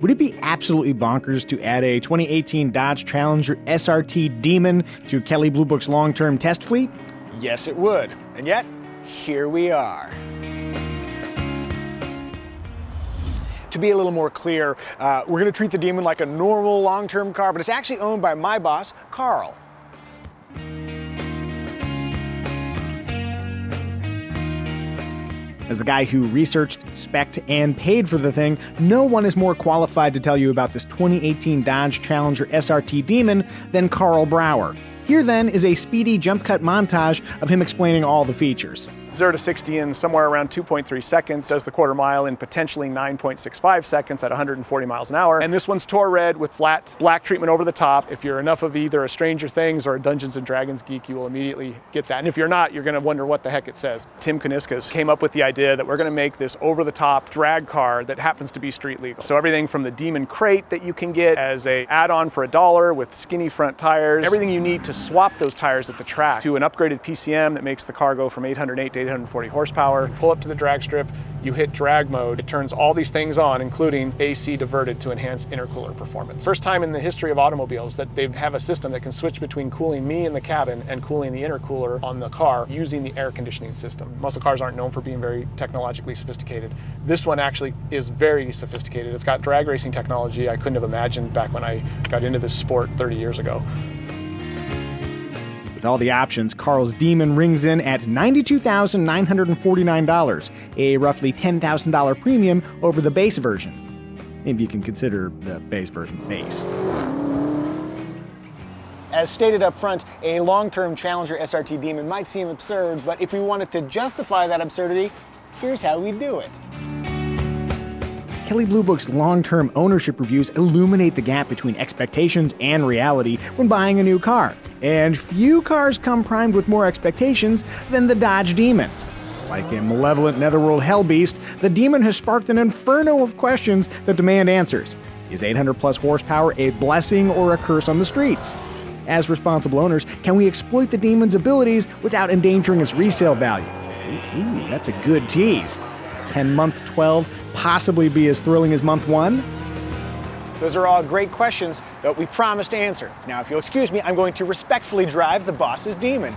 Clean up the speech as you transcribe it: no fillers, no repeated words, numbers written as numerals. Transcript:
Would it be absolutely bonkers to add a 2018 Dodge Challenger SRT Demon to Kelley Blue Book's long-term test fleet? Yes, it would. And yet, here we are. To be a little more clear, we're going to treat the Demon like a normal long-term car, but it's actually owned by my boss, Karl. As the guy who researched, spec'd, and paid for the thing, no one is more qualified to tell you about this 2018 Dodge Challenger SRT Demon than Karl Brauer. Here then is a speedy jump cut montage of him explaining all the features. 0 to 60 in somewhere around 2.3 seconds, does the quarter mile in potentially 9.65 seconds at 140 miles an hour. And this one's Tour Red with flat black treatment over the top. If you're enough of either a Stranger Things or a Dungeons & Dragons geek, you will immediately get that. And if you're not, you're gonna wonder what the heck it says. Tim Kuniskis came up with the idea that we're gonna make this over-the-top drag car that happens to be street legal. So everything from the Demon crate that you can get as a add-on for $1 with skinny front tires, everything you need to swap those tires at the track, to an upgraded PCM that makes the car go from 808 to 840 horsepower. Pull up to the drag strip, you hit drag mode. It turns all these things on, including AC diverted to enhance intercooler performance. First time in the history of automobiles that they have a system that can switch between cooling me in the cabin and cooling the intercooler on the car using the air conditioning system. Muscle cars aren't known for being very technologically sophisticated. This one actually is very sophisticated. It's got drag racing technology I couldn't have imagined back when I got into this sport 30 years ago. With all the options, Karl's Demon rings in at $92,949, a roughly $10,000 premium over the base version, if you can consider the base version base. As stated up front, a long-term Challenger SRT Demon might seem absurd, but if we wanted to justify that absurdity, here's how we do it. Kelley Blue Book's long-term ownership reviews illuminate the gap between expectations and reality when buying a new car, and few cars come primed with more expectations than the Dodge Demon. Like a malevolent netherworld hellbeast, the Demon has sparked an inferno of questions that demand answers. Is 800-plus horsepower a blessing or a curse on the streets? As responsible owners, can we exploit the Demon's abilities without endangering its resale value? Ooh, that's a good tease. Can month 12 possibly be as thrilling as month 1? Those are all great questions that we promised to answer. Now, if you'll excuse me, I'm going to respectfully drive the boss's Demon.